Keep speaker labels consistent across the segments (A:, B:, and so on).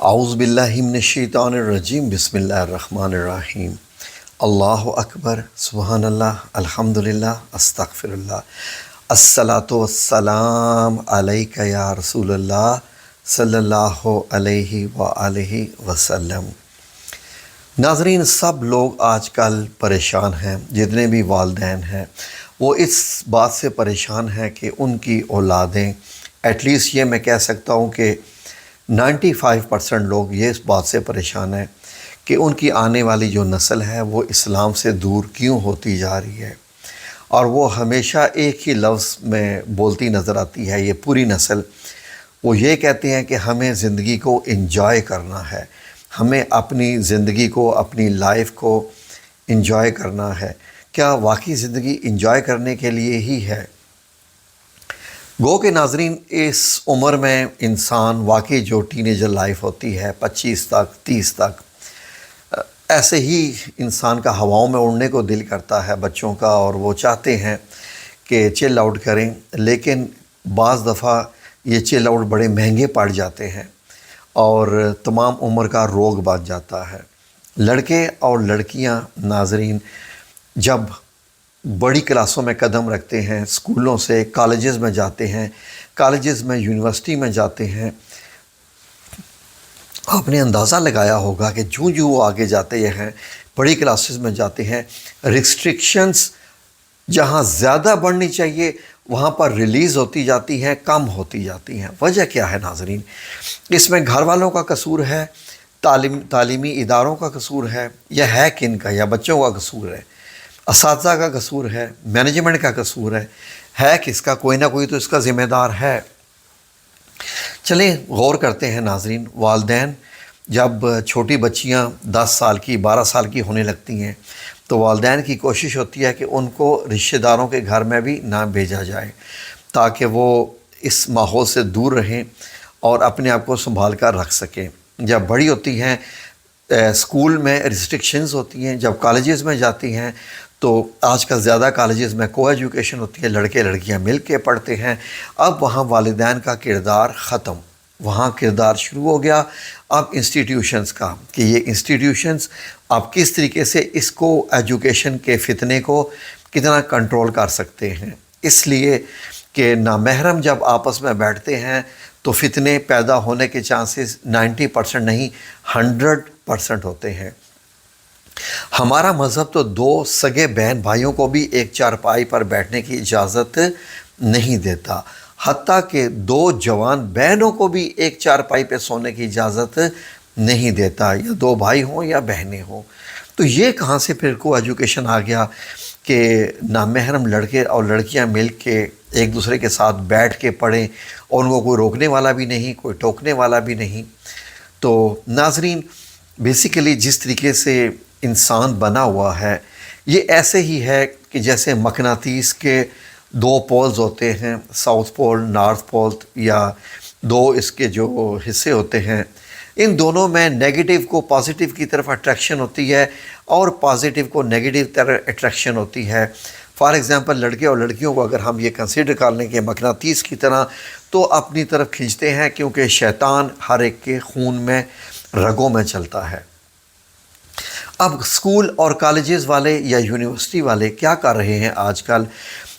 A: اعوذ باللہ من الشیطان الرجیم بسم اللہ الرحمن الرحیم اللہ اکبر سبحان اللہ الحمدللہ استغفر اللہ الصلاۃ والسلام علیک یا رسول اللہ صلی اللہ علیہ وآلہ وسلم۔ ناظرین، سب لوگ آج کل پریشان ہیں، جتنے بھی والدین ہیں وہ اس بات سے پریشان ہیں کہ ان کی اولادیں، ایٹ لیسٹ یہ میں کہہ سکتا ہوں کہ 95% لوگ یہ اس بات سے پریشان ہیں کہ ان کی آنے والی جو نسل ہے وہ اسلام سے دور کیوں ہوتی جا رہی ہے، اور وہ ہمیشہ ایک ہی لفظ میں بولتی نظر آتی ہے۔ یہ پوری نسل وہ یہ کہتے ہیں کہ ہمیں زندگی کو انجوائے کرنا ہے، ہمیں اپنی زندگی کو، اپنی لائف کو انجوائے کرنا ہے۔ کیا واقعی زندگی انجوائے کرنے کے لیے ہی ہے؟ گو کہ ناظرین، اس عمر میں انسان واقعی جو ٹینیجر لائف ہوتی ہے 25 تک 30 تک، ایسے ہی انسان کا ہواؤں میں اڑنے کو دل کرتا ہے بچوں کا، اور وہ چاہتے ہیں کہ چل آؤٹ کریں، لیکن بعض دفعہ یہ چل آؤٹ بڑے مہنگے پڑ جاتے ہیں اور تمام عمر کا روگ بن جاتا ہے۔ لڑکے اور لڑکیاں ناظرین جب بڑی کلاسوں میں قدم رکھتے ہیں، اسکولوں سے کالجز میں جاتے ہیں، کالجز میں یونیورسٹی میں جاتے ہیں، آپ نے اندازہ لگایا ہوگا کہ جو وہ آگے جاتے ہیں، بڑی کلاسز میں جاتے ہیں، ریسٹرکشنز جہاں زیادہ بڑھنی چاہیے وہاں پر ریلیز ہوتی جاتی ہیں، کم ہوتی جاتی ہیں۔ وجہ کیا ہے ناظرین؟ اس میں گھر والوں کا قصور ہے، تعلیمی اداروں کا قصور ہے، یا ہے کن کا؟ یا بچوں کا قصور ہے، اساتذہ کا قصور ہے، مینجمنٹ کا قصور ہے کس کا؟ کوئی نہ کوئی تو اس کا ذمہ دار ہے۔ چلیں غور کرتے ہیں ناظرین، والدین جب چھوٹی بچیاں 10 سال کی 12 سال کی ہونے لگتی ہیں تو والدین کی کوشش ہوتی ہے کہ ان کو رشتہ داروں کے گھر میں بھی نہ بھیجا جائے تاکہ وہ اس ماحول سے دور رہیں اور اپنے آپ کو سنبھال کر رکھ سکیں۔ جب بڑی ہوتی ہیں اسکول میں ریسٹرکشنز ہوتی ہیں، جب کالجز میں جاتی ہیں تو آج کل زیادہ کالجز میں کو ایجوکیشن ہوتی ہے، لڑکے لڑکیاں مل کے پڑھتے ہیں۔ اب وہاں والدین کا کردار ختم، وہاں کردار شروع ہو گیا اب انسٹیٹیوشنز کا، کہ یہ انسٹیٹیوشنز آپ کس طریقے سے اس کو ایجوکیشن کے فتنے کو کتنا کنٹرول کر سکتے ہیں۔ اس لیے کہ نامحرم جب آپس میں بیٹھتے ہیں تو فتنے پیدا ہونے کے چانسز 90% نہیں 100% ہوتے ہیں۔ ہمارا مذہب تو 2 سگے بہن بھائیوں کو بھی ایک چارپائی پر بیٹھنے کی اجازت نہیں دیتا، حتیٰ کہ 2 جوان بہنوں کو بھی ایک چارپائی پہ سونے کی اجازت نہیں دیتا، یا 2 بھائی ہوں یا بہنیں ہوں۔ تو یہ کہاں سے پھر کو ایجوکیشن آ گیا کہ نامحرم لڑکے اور لڑکیاں مل کے ایک دوسرے کے ساتھ بیٹھ کے پڑھیں اور ان کو کوئی روکنے والا بھی نہیں، کوئی ٹوکنے والا بھی نہیں؟ تو ناظرین، بیسیکلی جس طریقے سے انسان بنا ہوا ہے یہ ایسے ہی ہے کہ جیسے مقناطیس کے 2 پولز ہوتے ہیں، ساؤتھ پول، نارتھ پول، یا 2 اس کے جو حصے ہوتے ہیں، ان دونوں میں نیگیٹو کو پازیٹیو کی طرف اٹریکشن ہوتی ہے اور پازیٹیو کو نیگیٹو طرف اٹریکشن ہوتی ہے۔ فار ایگزامپل لڑکے اور لڑکیوں کو اگر ہم یہ کنسیڈر کر لیں کہ مقناطیس کی طرح، تو اپنی طرف کھینچتے ہیں کیونکہ شیطان ہر ایک کے خون میں، رگوں میں چلتا ہے۔ اب اسکول اور کالجز والے یا یونیورسٹی والے کیا کر رہے ہیں آج کل؟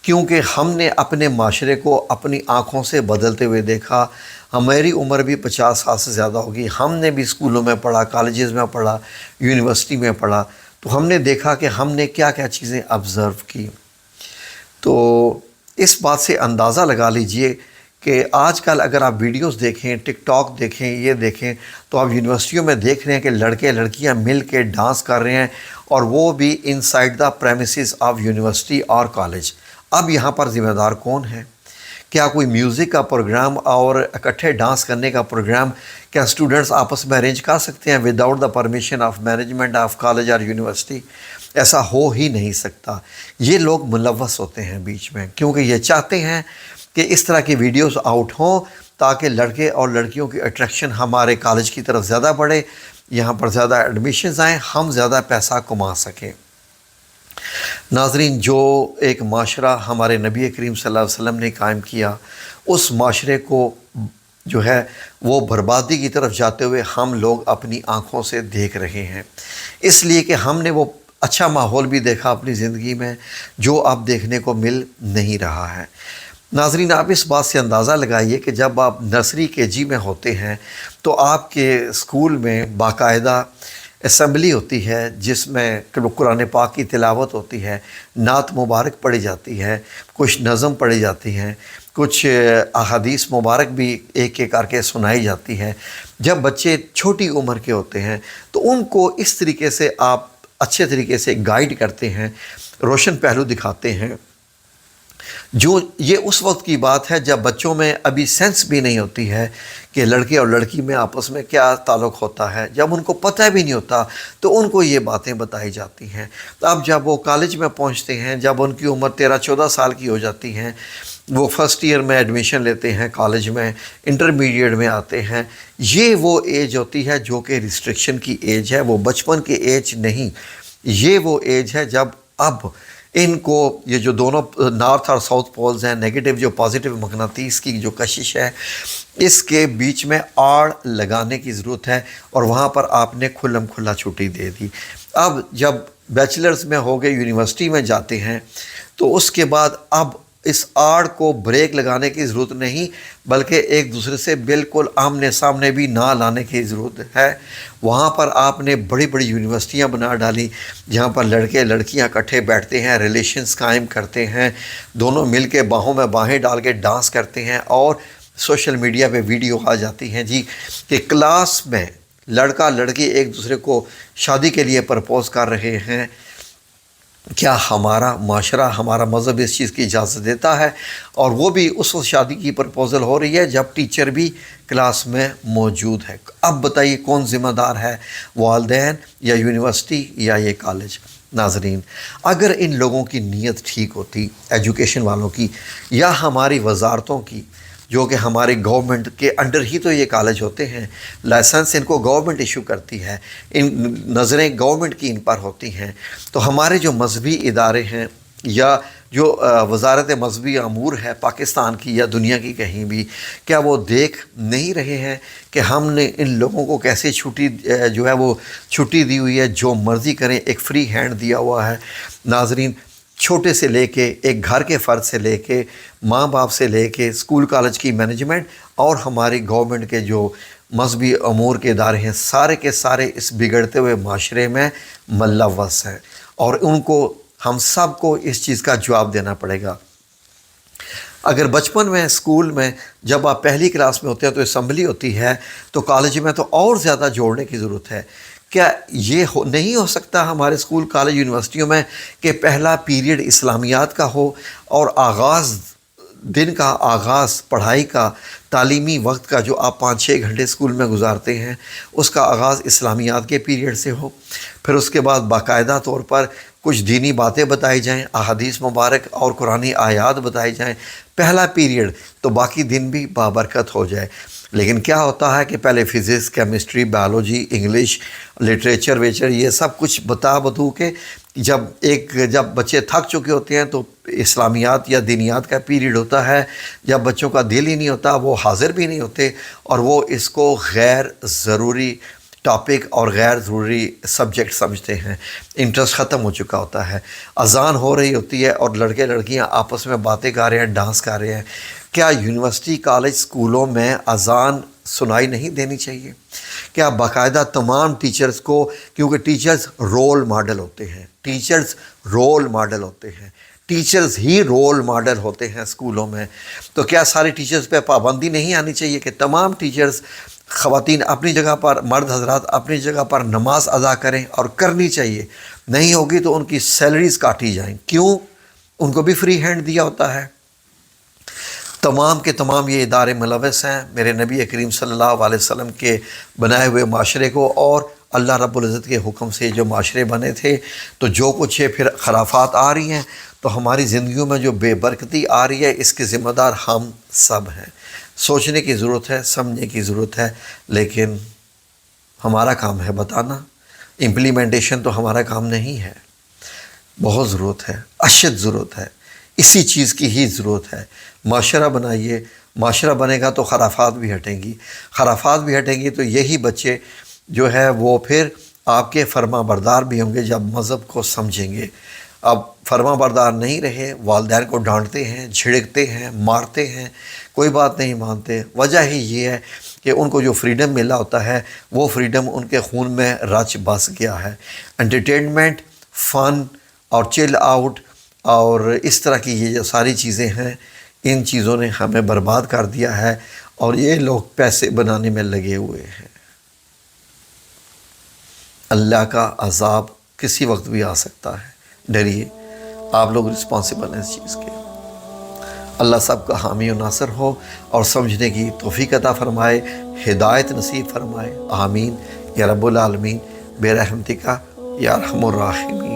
A: کیونکہ ہم نے اپنے معاشرے کو اپنی آنکھوں سے بدلتے ہوئے دیکھا، ہماری عمر بھی 50 سال سے زیادہ ہوگی، ہم نے بھی اسکولوں میں پڑھا، کالجز میں پڑھا، یونیورسٹی میں پڑھا، تو ہم نے دیکھا کہ ہم نے کیا کیا چیزیں آبزرو کی۔ تو اس بات سے اندازہ لگا لیجئے کہ آج کل اگر آپ ویڈیوز دیکھیں، ٹک ٹاک دیکھیں، یہ دیکھیں، تو آپ یونیورسٹیوں میں دیکھ رہے ہیں کہ لڑکے لڑکیاں مل کے ڈانس کر رہے ہیں، اور وہ بھی inside the premises of university اور کالج۔ اب یہاں پر ذمہ دار کون ہے؟ کیا کوئی میوزک کا پروگرام اور اکٹھے ڈانس کرنے کا پروگرام کیا اسٹوڈنٹس آپس میں ارینج کر سکتے ہیں without the permission of management of college اور یونیورسٹی؟ ایسا ہو ہی نہیں سکتا۔ یہ لوگ ملوث ہوتے ہیں بیچ میں، کیونکہ یہ چاہتے ہیں کہ اس طرح کی ویڈیوز آؤٹ ہوں تاکہ لڑکے اور لڑکیوں کی اٹریکشن ہمارے کالج کی طرف زیادہ بڑھے، یہاں پر زیادہ ایڈمیشنز آئیں، ہم زیادہ پیسہ کما سکیں۔ ناظرین، جو ایک معاشرہ ہمارے نبی کریم صلی اللہ علیہ وسلم نے قائم کیا، اس معاشرے کو جو ہے وہ بربادی کی طرف جاتے ہوئے ہم لوگ اپنی آنکھوں سے دیکھ رہے ہیں، اس لیے کہ ہم نے وہ اچھا ماحول بھی دیکھا اپنی زندگی میں جو اب دیکھنے کو مل نہیں رہا ہے۔ ناظرین، آپ اس بات سے اندازہ لگائیے کہ جب آپ نرسری کے جی میں ہوتے ہیں تو آپ کے اسکول میں باقاعدہ اسمبلی ہوتی ہے جس میں قرآن پاک کی تلاوت ہوتی ہے، نعت مبارک پڑھی جاتی ہے، کچھ نظم پڑھی جاتی ہیں، کچھ احادیث مبارک بھی ایک ایک کر کے سنائی جاتی ہے۔ جب بچے چھوٹی عمر کے ہوتے ہیں تو ان کو اس طریقے سے آپ اچھے طریقے سے گائیڈ کرتے ہیں، روشن پہلو دکھاتے ہیں۔ جو یہ اس وقت کی بات ہے جب بچوں میں ابھی سینس بھی نہیں ہوتی ہے کہ لڑکے اور لڑکی میں آپس میں کیا تعلق ہوتا ہے، جب ان کو پتہ بھی نہیں ہوتا تو ان کو یہ باتیں بتائی جاتی ہیں۔ اب جب وہ کالج میں پہنچتے ہیں، جب ان کی عمر 13-14 سال کی ہو جاتی ہیں، وہ فرسٹ ایئر میں ایڈمیشن لیتے ہیں کالج میں، انٹرمیڈیٹ میں آتے ہیں، یہ وہ ایج ہوتی ہے جو کہ ریسٹرکشن کی ایج ہے، وہ بچپن کی ایج نہیں۔ یہ وہ ایج ہے جب اب ان کو یہ جو دونوں نارتھ اور ساؤتھ پولز ہیں، نیگیٹو جو پازیٹیو مقناطیس کی جو کشش ہے، اس کے بیچ میں آڑ لگانے کی ضرورت ہے، اور وہاں پر آپ نے کھلم کھلا چھٹی دے دی۔ اب جب بیچلرز میں ہو گئے، یونیورسٹی میں جاتے ہیں، تو اس کے بعد اب اس آڑ کو بریک لگانے کی ضرورت نہیں، بلکہ ایک دوسرے سے بالکل آمنے سامنے بھی نہ لانے کی ضرورت ہے۔ وہاں پر آپ نے بڑی بڑی یونیورسٹیاں بنا ڈالی جہاں پر لڑکے لڑکیاں اکٹھے بیٹھتے ہیں، ریلیشنز قائم کرتے ہیں، دونوں مل کے باہوں میں باہیں ڈال کے ڈانس کرتے ہیں، اور سوشل میڈیا پہ ویڈیو آ جاتی ہیں جی کہ کلاس میں لڑکا لڑکی ایک دوسرے کو شادی کے لیے پرپوز کر رہے ہیں۔ کیا ہمارا معاشرہ، ہمارا مذہب اس چیز کی اجازت دیتا ہے؟ اور وہ بھی اس وقت شادی کی پرپوزل ہو رہی ہے جب ٹیچر بھی کلاس میں موجود ہے۔ اب بتائیے کون ذمہ دار ہے، والدین یا یونیورسٹی یا یہ کالج؟ ناظرین، اگر ان لوگوں کی نیت ٹھیک ہوتی، ایجوکیشن والوں کی یا ہماری وزارتوں کی، جو کہ ہماری گورنمنٹ کے انڈر ہی تو یہ کالج ہوتے ہیں، لائسنس ان کو گورنمنٹ ایشو کرتی ہے، ان نظریں گورنمنٹ کی ان پر ہوتی ہیں، تو ہمارے جو مذہبی ادارے ہیں یا جو وزارت مذہبی امور ہے پاکستان کی یا دنیا کی کہیں بھی، کیا وہ دیکھ نہیں رہے ہیں کہ ہم نے ان لوگوں کو کیسے چھٹی جو ہے وہ چھٹی دی ہوئی ہے، جو مرضی کریں، ایک فری ہینڈ دیا ہوا ہے؟ ناظرین، چھوٹے سے لے کے ایک گھر کے فرد سے لے کے ماں باپ سے لے کے اسکول کالج کی مینجمنٹ اور ہماری گورنمنٹ کے جو مذہبی امور کے ادارے ہیں، سارے کے سارے اس بگڑتے ہوئے معاشرے میں ملوث ہیں، اور ان کو ہم سب کو اس چیز کا جواب دینا پڑے گا۔ اگر بچپن میں اسکول میں جب آپ پہلی کلاس میں ہوتے ہیں تو اسمبلی ہوتی ہے، تو کالج میں تو اور زیادہ جوڑنے کی ضرورت ہے۔ کیا یہ نہیں ہو سکتا ہمارے اسکول کالج یونیورسٹیوں میں کہ پہلا پیریڈ اسلامیات کا ہو، اور آغاز دن کا آغاز پڑھائی کا، تعلیمی وقت کا جو آپ 5-6 گھنٹے اسکول میں گزارتے ہیں، اس کا آغاز اسلامیات کے پیریڈ سے ہو؟ پھر اس کے بعد باقاعدہ طور پر کچھ دینی باتیں بتائی جائیں، احادیث مبارک اور قرآنی آیات بتائی جائیں، پہلا پیریڈ، تو باقی دن بھی بابرکت ہو جائے۔ لیکن کیا ہوتا ہے کہ پہلے physics, chemistry, biology, English, literature ویچر، یہ سب کچھ بتو کے جب بچے تھک چکے ہوتے ہیں تو اسلامیات یا دینیات کا پیریڈ ہوتا ہے۔ جب بچوں کا دل ہی نہیں ہوتا، وہ حاضر بھی نہیں ہوتے، اور وہ اس کو غیر ضروری ٹاپک اور غیر ضروری سبجیکٹ سمجھتے ہیں، انٹرسٹ ختم ہو چکا ہوتا ہے۔ اذان ہو رہی ہوتی ہے اور لڑکے لڑکیاں آپس میں باتیں کر رہے ہیں، ڈانس کر رہے ہیں۔ کیا یونیورسٹی، کالج، اسکولوں میں اذان سنائی نہیں دینی چاہیے؟ کیا باقاعدہ تمام ٹیچرز کو، کیونکہ ٹیچرز رول ماڈل ہوتے ہیں، ٹیچرز ہی رول ماڈل ہوتے ہیں اسکولوں میں، تو کیا سارے ٹیچرز پہ پابندی نہیں آنی چاہیے کہ تمام ٹیچرز، خواتین اپنی جگہ پر، مرد حضرات اپنی جگہ پر نماز ادا کریں؟ اور کرنی چاہیے۔ نہیں ہوگی تو ان کی سیلریز کاٹی جائیں۔ کیوں؟ ان کو بھی فری ہینڈ دیا ہوتا ہے۔ تمام کے تمام یہ ادارے ملوث ہیں میرے نبی کریم صلی اللہ علیہ وسلم کے بنائے ہوئے معاشرے کو، اور اللہ رب العزت کے حکم سے جو معاشرے بنے تھے، تو جو کچھ یہ پھر خرافات آ رہی ہیں، تو ہماری زندگیوں میں جو بے برکتی آ رہی ہے، اس کے ذمہ دار ہم سب ہیں۔ سوچنے کی ضرورت ہے، سمجھنے کی ضرورت ہے، لیکن ہمارا کام ہے بتانا، امپلیمنٹیشن تو ہمارا کام نہیں ہے۔ بہت ضرورت ہے، اشد ضرورت ہے، اسی چیز کی ہی ضرورت ہے۔ معاشرہ بنائیے، معاشرہ بنے گا تو خرافات بھی ہٹیں گی، خرافات بھی ہٹیں گی تو یہی بچے جو ہے وہ پھر آپ کے فرما بردار بھی ہوں گے جب مذہب کو سمجھیں گے۔ اب فرما بردار نہیں رہے، والدین کو ڈانٹتے ہیں، جھڑکتے ہیں، مارتے ہیں، کوئی بات نہیں مانتے، وجہ ہی یہ ہے کہ ان کو جو فریڈم ملا ہوتا ہے وہ فریڈم ان کے خون میں رچ بس گیا ہے۔ انٹرٹینمنٹ، فن اور چل آؤٹ اور اس طرح کی یہ جو ساری چیزیں ہیں، ان چیزوں نے ہمیں برباد کر دیا ہے اور یہ لوگ پیسے بنانے میں لگے ہوئے ہیں۔ اللہ کا عذاب کسی وقت بھی آ سکتا ہے، ڈریے، آپ لوگ رسپانسبل ہیں اس چیز کے۔ اللہ سب کا حامی و ناصر ہو اور سمجھنے کی توفیق عطا فرمائے، ہدایت نصیب فرمائے، آمین یا رب العالمین برحمتک یا ارحم الراحمین۔